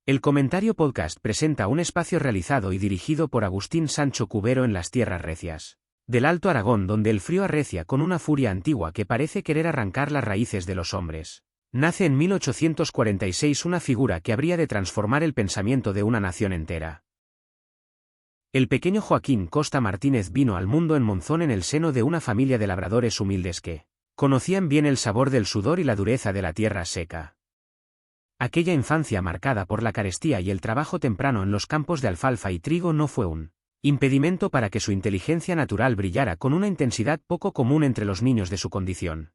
El Comentario Podcast presenta un espacio realizado y dirigido por Agustín Sancho Cubero en las tierras recias del Alto Aragón, donde el frío arrecia con una furia antigua que parece querer arrancar las raíces de los hombres. Nace en 1846 una figura que habría de transformar el pensamiento de una nación entera. El pequeño Joaquín Costa Martínez vino al mundo en Monzón en el seno de una familia de labradores humildes que conocían bien el sabor del sudor y la dureza de la tierra seca. Aquella infancia marcada por la carestía y el trabajo temprano en los campos de alfalfa y trigo no fue un impedimento para que su inteligencia natural brillara con una intensidad poco común entre los niños de su condición.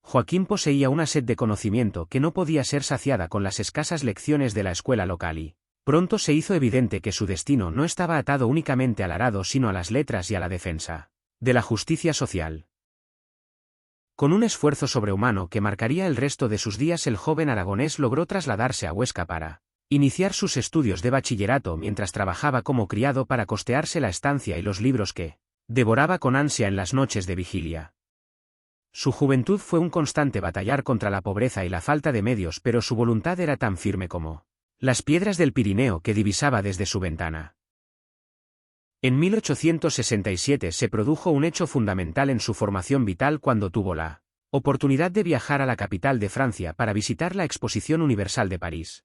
Joaquín poseía una sed de conocimiento que no podía ser saciada con las escasas lecciones de la escuela local y pronto se hizo evidente que su destino no estaba atado únicamente al arado sino a las letras y a la defensa de la justicia social. Con un esfuerzo sobrehumano que marcaría el resto de sus días, el joven aragonés logró trasladarse a Huesca para iniciar sus estudios de bachillerato mientras trabajaba como criado para costearse la estancia y los libros que devoraba con ansia en las noches de vigilia. Su juventud fue un constante batallar contra la pobreza y la falta de medios, pero su voluntad era tan firme como las piedras del Pirineo que divisaba desde su ventana. En 1867 se produjo un hecho fundamental en su formación vital cuando tuvo la oportunidad de viajar a la capital de Francia para visitar la Exposición Universal de París.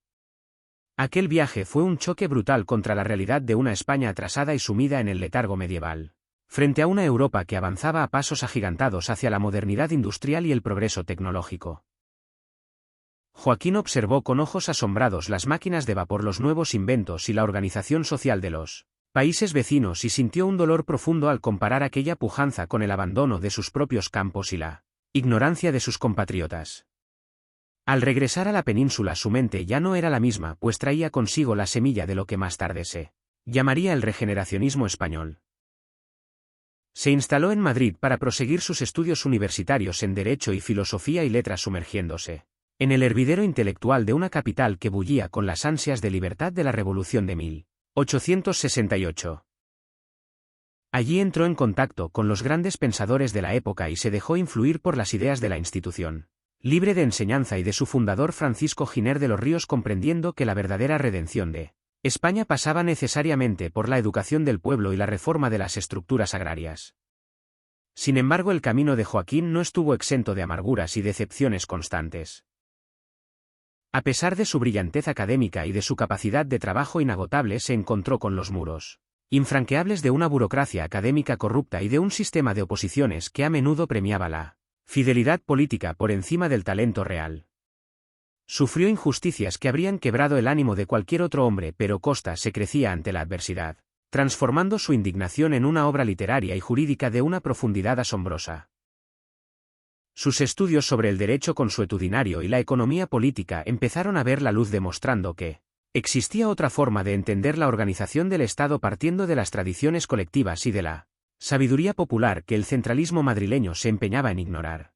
Aquel viaje fue un choque brutal contra la realidad de una España atrasada y sumida en el letargo medieval, frente a una Europa que avanzaba a pasos agigantados hacia la modernidad industrial y el progreso tecnológico. Joaquín observó con ojos asombrados las máquinas de vapor, los nuevos inventos y la organización social de los países vecinos y sintió un dolor profundo al comparar aquella pujanza con el abandono de sus propios campos y la ignorancia de sus compatriotas. Al regresar a la península su mente ya no era la misma, pues traía consigo la semilla de lo que más tarde se llamaría el regeneracionismo español. Se instaló en Madrid para proseguir sus estudios universitarios en Derecho y Filosofía y Letras, sumergiéndose en el hervidero intelectual de una capital que bullía con las ansias de libertad de la Revolución de 1868. Allí entró en contacto con los grandes pensadores de la época y se dejó influir por las ideas de la institución libre de enseñanza y de su fundador Francisco Giner de los Ríos, comprendiendo que la verdadera redención de España pasaba necesariamente por la educación del pueblo y la reforma de las estructuras agrarias. Sin embargo, el camino de Joaquín no estuvo exento de amarguras y decepciones constantes. A pesar de su brillantez académica y de su capacidad de trabajo inagotable, se encontró con los muros infranqueables de una burocracia académica corrupta y de un sistema de oposiciones que a menudo premiaba la fidelidad política por encima del talento real. Sufrió injusticias que habrían quebrado el ánimo de cualquier otro hombre, pero Costa se crecía ante la adversidad, transformando su indignación en una obra literaria y jurídica de una profundidad asombrosa. Sus estudios sobre el derecho consuetudinario y la economía política empezaron a ver la luz, demostrando que existía otra forma de entender la organización del Estado partiendo de las tradiciones colectivas y de la sabiduría popular que el centralismo madrileño se empeñaba en ignorar.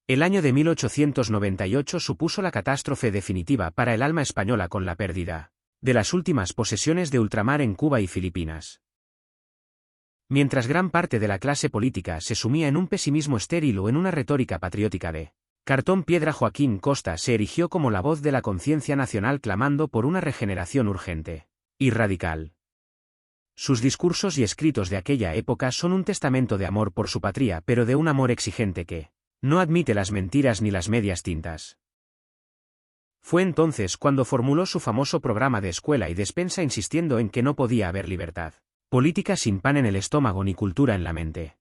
El año de 1898 supuso la catástrofe definitiva para el alma española con la pérdida de las últimas posesiones de ultramar en Cuba y Filipinas. Mientras gran parte de la clase política se sumía en un pesimismo estéril o en una retórica patriótica de cartón piedra, Joaquín Costa se erigió como la voz de la conciencia nacional, clamando por una regeneración urgente y radical. Sus discursos y escritos de aquella época son un testamento de amor por su patria, pero de un amor exigente que no admite las mentiras ni las medias tintas. Fue entonces cuando formuló su famoso programa de escuela y despensa, insistiendo en que no podía haber libertad política sin pan en el estómago ni cultura en la mente.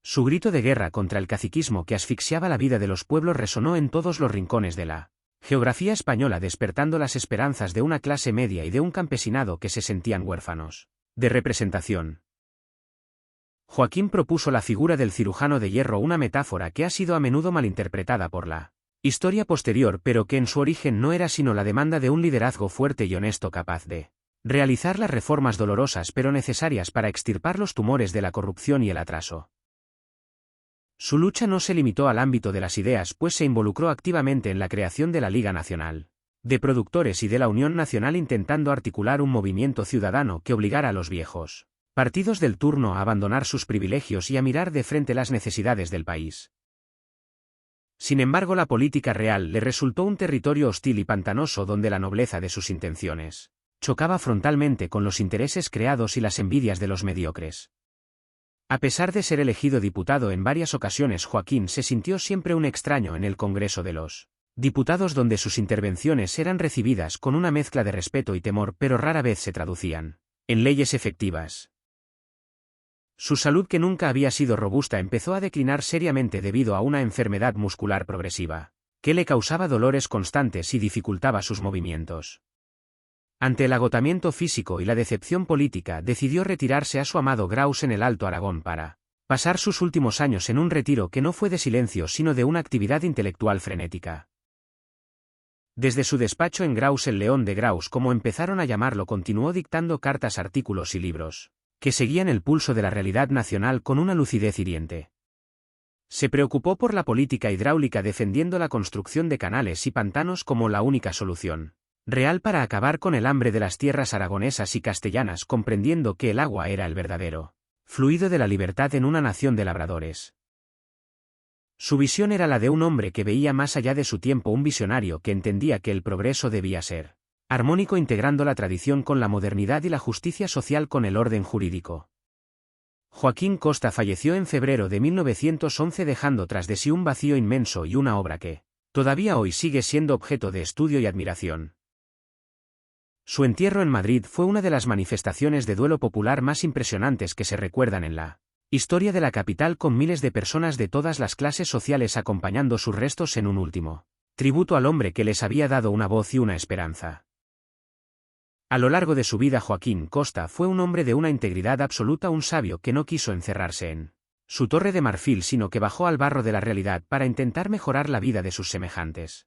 Su grito de guerra contra el caciquismo que asfixiaba la vida de los pueblos resonó en todos los rincones de la geografía española, despertando las esperanzas de una clase media y de un campesinado que se sentían huérfanos de representación. Joaquín propuso la figura del cirujano de hierro, una metáfora que ha sido a menudo malinterpretada por la historia posterior, pero que en su origen no era sino la demanda de un liderazgo fuerte y honesto, capaz de realizar las reformas dolorosas pero necesarias para extirpar los tumores de la corrupción y el atraso. Su lucha no se limitó al ámbito de las ideas, pues se involucró activamente en la creación de la Liga Nacional de Productores y de la Unión Nacional, intentando articular un movimiento ciudadano que obligara a los viejos partidos del turno a abandonar sus privilegios y a mirar de frente las necesidades del país. Sin embargo, la política real le resultó un territorio hostil y pantanoso donde la nobleza de sus intenciones chocaba frontalmente con los intereses creados y las envidias de los mediocres. A pesar de ser elegido diputado en varias ocasiones, Joaquín se sintió siempre un extraño en el Congreso de los Diputados, donde sus intervenciones eran recibidas con una mezcla de respeto y temor, pero rara vez se traducían en leyes efectivas. Su salud, que nunca había sido robusta, empezó a declinar seriamente debido a una enfermedad muscular progresiva, que le causaba dolores constantes y dificultaba sus movimientos. Ante el agotamiento físico y la decepción política, decidió retirarse a su amado Graus en el Alto Aragón para pasar sus últimos años en un retiro que no fue de silencio sino de una actividad intelectual frenética. Desde su despacho en Graus, el León de Graus, como empezaron a llamarlo, continuó dictando cartas, artículos y libros que seguían el pulso de la realidad nacional con una lucidez hiriente. Se preocupó por la política hidráulica, defendiendo la construcción de canales y pantanos como la única solución real para acabar con el hambre de las tierras aragonesas y castellanas, comprendiendo que el agua era el verdadero fluido de la libertad en una nación de labradores. Su visión era la de un hombre que veía más allá de su tiempo, un visionario que entendía que el progreso debía ser armónico, integrando la tradición con la modernidad y la justicia social con el orden jurídico. Joaquín Costa falleció en febrero de 1911, dejando tras de sí un vacío inmenso y una obra que todavía hoy sigue siendo objeto de estudio y admiración. Su entierro en Madrid fue una de las manifestaciones de duelo popular más impresionantes que se recuerdan en la historia de la capital, con miles de personas de todas las clases sociales acompañando sus restos en un último tributo al hombre que les había dado una voz y una esperanza. A lo largo de su vida, Joaquín Costa fue un hombre de una integridad absoluta, un sabio que no quiso encerrarse en su torre de marfil, sino que bajó al barro de la realidad para intentar mejorar la vida de sus semejantes.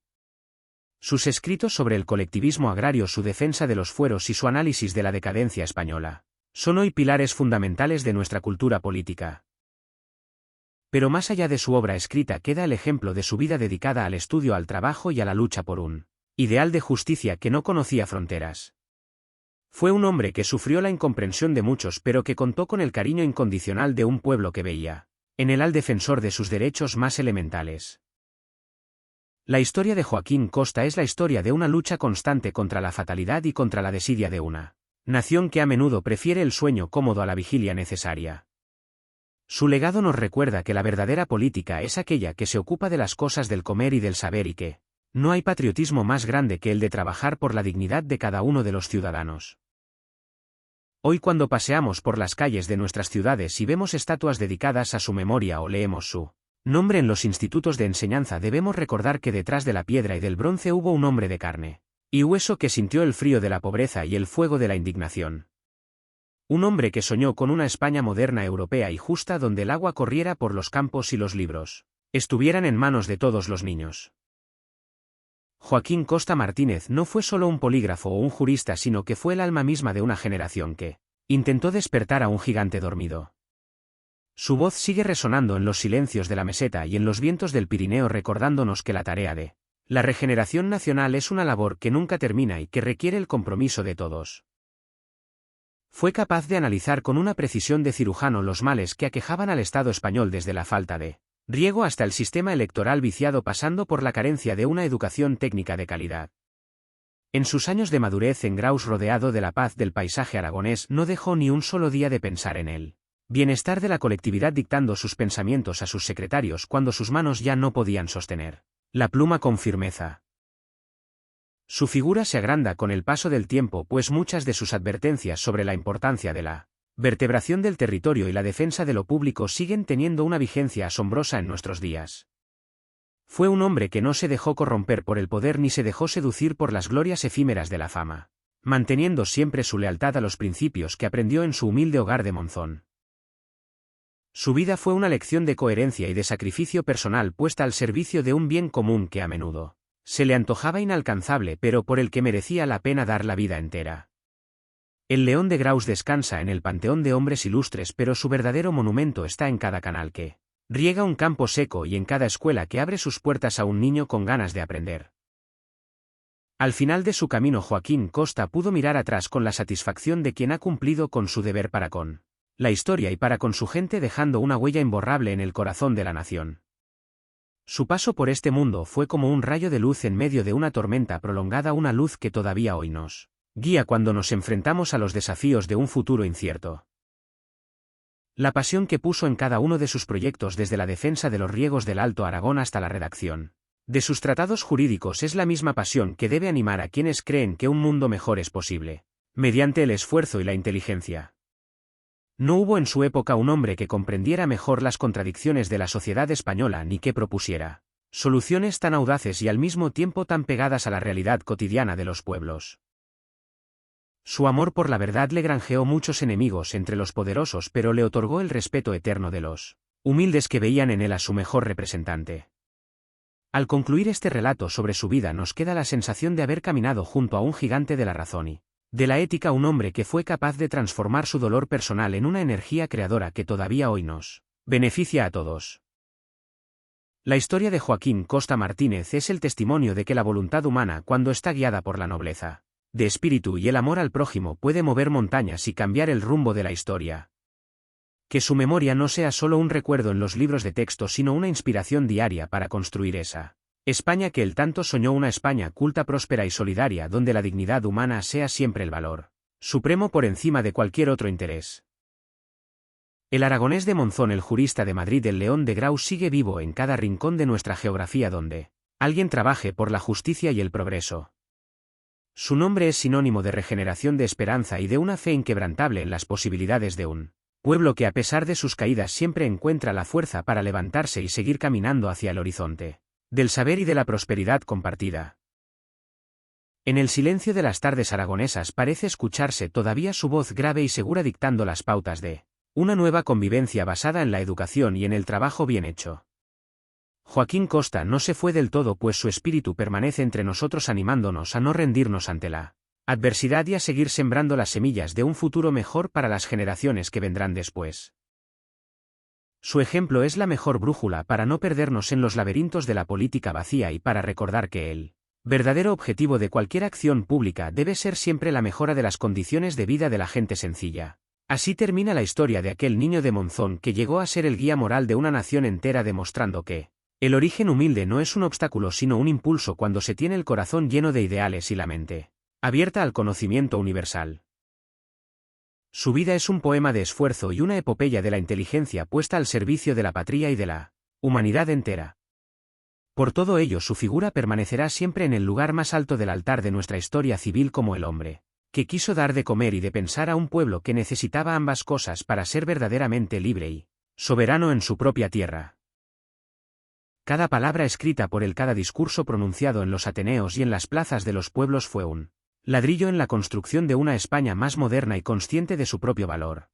Sus escritos sobre el colectivismo agrario, su defensa de los fueros y su análisis de la decadencia española son hoy pilares fundamentales de nuestra cultura política. Pero más allá de su obra escrita queda el ejemplo de su vida dedicada al estudio, al trabajo y a la lucha por un ideal de justicia que no conocía fronteras. Fue un hombre que sufrió la incomprensión de muchos, pero que contó con el cariño incondicional de un pueblo que veía en él al defensor de sus derechos más elementales. La historia de Joaquín Costa es la historia de una lucha constante contra la fatalidad y contra la desidia de una nación que a menudo prefiere el sueño cómodo a la vigilia necesaria. Su legado nos recuerda que la verdadera política es aquella que se ocupa de las cosas del comer y del saber, y que no hay patriotismo más grande que el de trabajar por la dignidad de cada uno de los ciudadanos. Hoy, cuando paseamos por las calles de nuestras ciudades y vemos estatuas dedicadas a su memoria o leemos su nombre en los institutos de enseñanza, debemos recordar que detrás de la piedra y del bronce hubo un hombre de carne y hueso que sintió el frío de la pobreza y el fuego de la indignación. Un hombre que soñó con una España moderna, europea y justa, donde el agua corriera por los campos y los libros estuvieran en manos de todos los niños. Joaquín Costa Martínez no fue solo un polígrafo o un jurista, sino que fue el alma misma de una generación que intentó despertar a un gigante dormido. Su voz sigue resonando en los silencios de la meseta y en los vientos del Pirineo, recordándonos que la tarea de la regeneración nacional es una labor que nunca termina y que requiere el compromiso de todos. Fue capaz de analizar con una precisión de cirujano los males que aquejaban al Estado español, desde la falta de riego hasta el sistema electoral viciado, pasando por la carencia de una educación técnica de calidad. En sus años de madurez en Graus, rodeado de la paz del paisaje aragonés, no dejó ni un solo día de pensar en él bienestar de la colectividad, dictando sus pensamientos a sus secretarios cuando sus manos ya no podían sostener la pluma con firmeza. Su figura se agranda con el paso del tiempo, pues muchas de sus advertencias sobre la importancia de la vertebración del territorio y la defensa de lo público siguen teniendo una vigencia asombrosa en nuestros días. Fue un hombre que no se dejó corromper por el poder ni se dejó seducir por las glorias efímeras de la fama, manteniendo siempre su lealtad a los principios que aprendió en su humilde hogar de Monzón. Su vida fue una lección de coherencia y de sacrificio personal puesta al servicio de un bien común que a menudo se le antojaba inalcanzable, pero por el que merecía la pena dar la vida entera. El León de Graus descansa en el panteón de hombres ilustres, pero su verdadero monumento está en cada canal que riega un campo seco y en cada escuela que abre sus puertas a un niño con ganas de aprender. Al final de su camino, Joaquín Costa pudo mirar atrás con la satisfacción de quien ha cumplido con su deber para con la historia y para con su gente, dejando una huella imborrable en el corazón de la nación. Su paso por este mundo fue como un rayo de luz en medio de una tormenta prolongada, una luz que todavía hoy nos guía cuando nos enfrentamos a los desafíos de un futuro incierto. La pasión que puso en cada uno de sus proyectos, desde la defensa de los riegos del Alto Aragón hasta la redacción de sus tratados jurídicos, es la misma pasión que debe animar a quienes creen que un mundo mejor es posible, mediante el esfuerzo y la inteligencia. No hubo en su época un hombre que comprendiera mejor las contradicciones de la sociedad española ni que propusiera soluciones tan audaces y al mismo tiempo tan pegadas a la realidad cotidiana de los pueblos. Su amor por la verdad le granjeó muchos enemigos entre los poderosos, pero le otorgó el respeto eterno de los humildes que veían en él a su mejor representante. Al concluir este relato sobre su vida, nos queda la sensación de haber caminado junto a un gigante de la razón y de la ética, un hombre que fue capaz de transformar su dolor personal en una energía creadora que todavía hoy nos beneficia a todos. La historia de Joaquín Costa Martínez es el testimonio de que la voluntad humana, cuando está guiada por la nobleza de espíritu y el amor al prójimo, puede mover montañas y cambiar el rumbo de la historia. Que su memoria no sea solo un recuerdo en los libros de texto, sino una inspiración diaria para construir esa España que él tanto soñó, una España culta, próspera y solidaria, donde la dignidad humana sea siempre el valor supremo por encima de cualquier otro interés. El aragonés de Monzón, el jurista de Madrid, el León de Grau, sigue vivo en cada rincón de nuestra geografía donde alguien trabaje por la justicia y el progreso. Su nombre es sinónimo de regeneración, de esperanza y de una fe inquebrantable en las posibilidades de un pueblo que, a pesar de sus caídas, siempre encuentra la fuerza para levantarse y seguir caminando hacia el horizonte del saber y de la prosperidad compartida. En el silencio de las tardes aragonesas parece escucharse todavía su voz grave y segura, dictando las pautas de una nueva convivencia basada en la educación y en el trabajo bien hecho. Joaquín Costa no se fue del todo, pues su espíritu permanece entre nosotros, animándonos a no rendirnos ante la adversidad y a seguir sembrando las semillas de un futuro mejor para las generaciones que vendrán después. Su ejemplo es la mejor brújula para no perdernos en los laberintos de la política vacía y para recordar que el verdadero objetivo de cualquier acción pública debe ser siempre la mejora de las condiciones de vida de la gente sencilla. Así termina la historia de aquel niño de Monzón que llegó a ser el guía moral de una nación entera, demostrando que el origen humilde no es un obstáculo sino un impulso cuando se tiene el corazón lleno de ideales y la mente abierta al conocimiento universal. Su vida es un poema de esfuerzo y una epopeya de la inteligencia puesta al servicio de la patria y de la humanidad entera. Por todo ello, su figura permanecerá siempre en el lugar más alto del altar de nuestra historia civil, como el hombre que quiso dar de comer y de pensar a un pueblo que necesitaba ambas cosas para ser verdaderamente libre y soberano en su propia tierra. Cada palabra escrita por él, cada discurso pronunciado en los ateneos y en las plazas de los pueblos fue un ladrillo en la construcción de una España más moderna y consciente de su propio valor.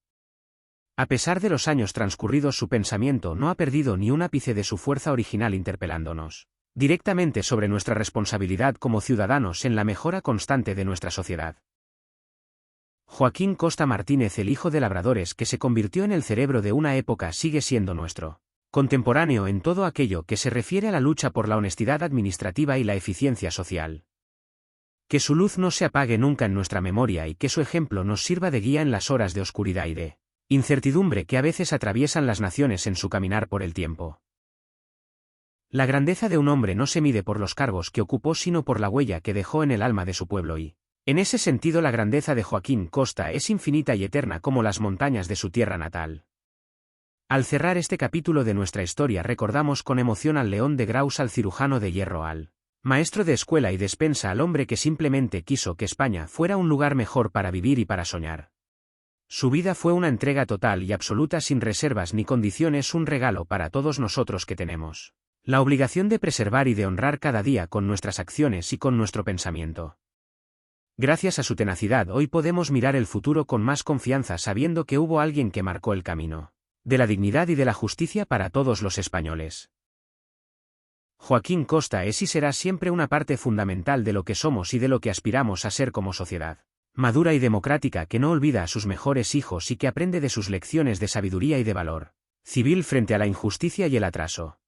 A pesar de los años transcurridos, su pensamiento no ha perdido ni un ápice de su fuerza original, interpelándonos directamente sobre nuestra responsabilidad como ciudadanos en la mejora constante de nuestra sociedad. Joaquín Costa Martínez, el hijo de labradores que se convirtió en el cerebro de una época, sigue siendo nuestro contemporáneo en todo aquello que se refiere a la lucha por la honestidad administrativa y la eficiencia social. Que su luz no se apague nunca en nuestra memoria y que su ejemplo nos sirva de guía en las horas de oscuridad y de incertidumbre que a veces atraviesan las naciones en su caminar por el tiempo. La grandeza de un hombre no se mide por los cargos que ocupó, sino por la huella que dejó en el alma de su pueblo, y en ese sentido la grandeza de Joaquín Costa es infinita y eterna como las montañas de su tierra natal. Al cerrar este capítulo de nuestra historia, recordamos con emoción al León de Graus, al cirujano de hierro, al maestro de escuela y despensa, al hombre que simplemente quiso que España fuera un lugar mejor para vivir y para soñar. Su vida fue una entrega total y absoluta, sin reservas ni condiciones, un regalo para todos nosotros que tenemos la obligación de preservar y de honrar cada día con nuestras acciones y con nuestro pensamiento. Gracias a su tenacidad, hoy podemos mirar el futuro con más confianza, sabiendo que hubo alguien que marcó el camino de la dignidad y de la justicia para todos los españoles. Joaquín Costa es y será siempre una parte fundamental de lo que somos y de lo que aspiramos a ser como sociedad madura y democrática, que no olvida a sus mejores hijos y que aprende de sus lecciones de sabiduría y de valor civil frente a la injusticia y el atraso.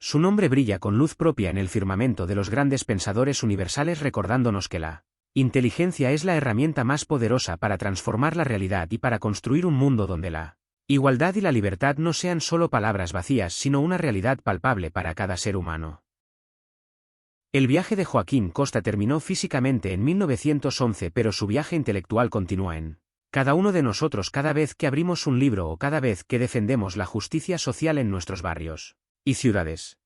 Su nombre brilla con luz propia en el firmamento de los grandes pensadores universales, recordándonos que la inteligencia es la herramienta más poderosa para transformar la realidad y para construir un mundo donde la igualdad y la libertad no sean solo palabras vacías, sino una realidad palpable para cada ser humano. El viaje de Joaquín Costa terminó físicamente en 1911, pero su viaje intelectual continúa en cada uno de nosotros cada vez que abrimos un libro o cada vez que defendemos la justicia social en nuestros barrios y ciudades.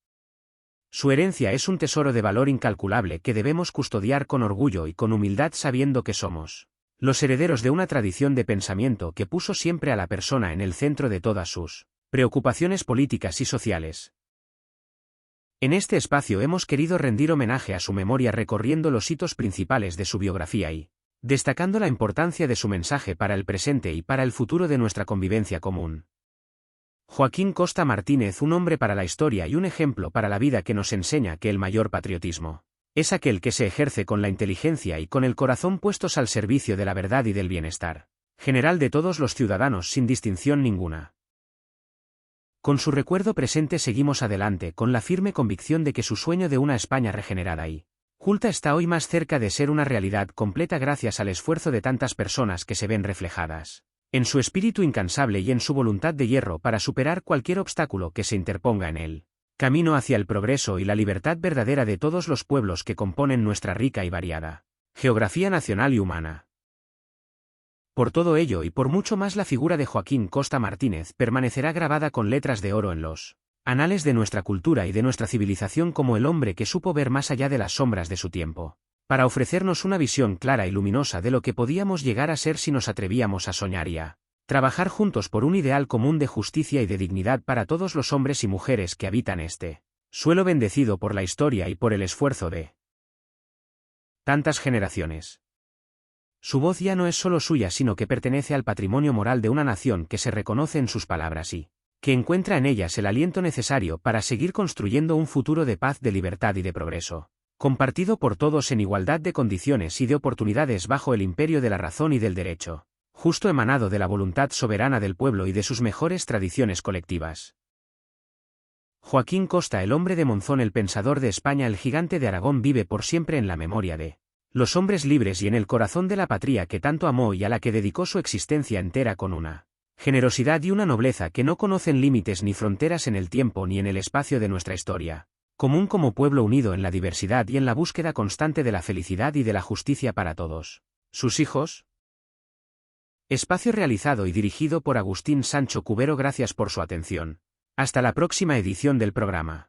Su herencia es un tesoro de valor incalculable que debemos custodiar con orgullo y con humildad, sabiendo que somos los herederos de una tradición de pensamiento que puso siempre a la persona en el centro de todas sus preocupaciones políticas y sociales. En este espacio hemos querido rendir homenaje a su memoria recorriendo los hitos principales de su biografía y destacando la importancia de su mensaje para el presente y para el futuro de nuestra convivencia común. Joaquín Costa Martínez, un hombre para la historia y un ejemplo para la vida, que nos enseña que el mayor patriotismo es aquel que se ejerce con la inteligencia y con el corazón puestos al servicio de la verdad y del bienestar general de todos los ciudadanos sin distinción ninguna. Con su recuerdo presente seguimos adelante con la firme convicción de que su sueño de una España regenerada y culta está hoy más cerca de ser una realidad completa gracias al esfuerzo de tantas personas que se ven reflejadas en su espíritu incansable y en su voluntad de hierro para superar cualquier obstáculo que se interponga en él camino hacia el progreso y la libertad verdadera de todos los pueblos que componen nuestra rica y variada geografía nacional y humana. Por todo ello y por mucho más, la figura de Joaquín Costa Martínez permanecerá grabada con letras de oro en los anales de nuestra cultura y de nuestra civilización como el hombre que supo ver más allá de las sombras de su tiempo, para ofrecernos una visión clara y luminosa de lo que podíamos llegar a ser si nos atrevíamos a soñar y a trabajar juntos por un ideal común de justicia y de dignidad para todos los hombres y mujeres que habitan este suelo bendecido por la historia y por el esfuerzo de tantas generaciones. Su voz ya no es solo suya, sino que pertenece al patrimonio moral de una nación que se reconoce en sus palabras y que encuentra en ellas el aliento necesario para seguir construyendo un futuro de paz, de libertad y de progreso, compartido por todos en igualdad de condiciones y de oportunidades bajo el imperio de la razón y del derecho, justo emanado de la voluntad soberana del pueblo y de sus mejores tradiciones colectivas. Joaquín Costa, el hombre de Monzón, el pensador de España, el gigante de Aragón, vive por siempre en la memoria de los hombres libres y en el corazón de la patria que tanto amó y a la que dedicó su existencia entera con una generosidad y una nobleza que no conocen límites ni fronteras en el tiempo ni en el espacio de nuestra historia, común como pueblo unido en la diversidad y en la búsqueda constante de la felicidad y de la justicia para todos sus hijos. Espacio realizado y dirigido por Agustín Sancho Cubero. Gracias por su atención. Hasta la próxima edición del programa.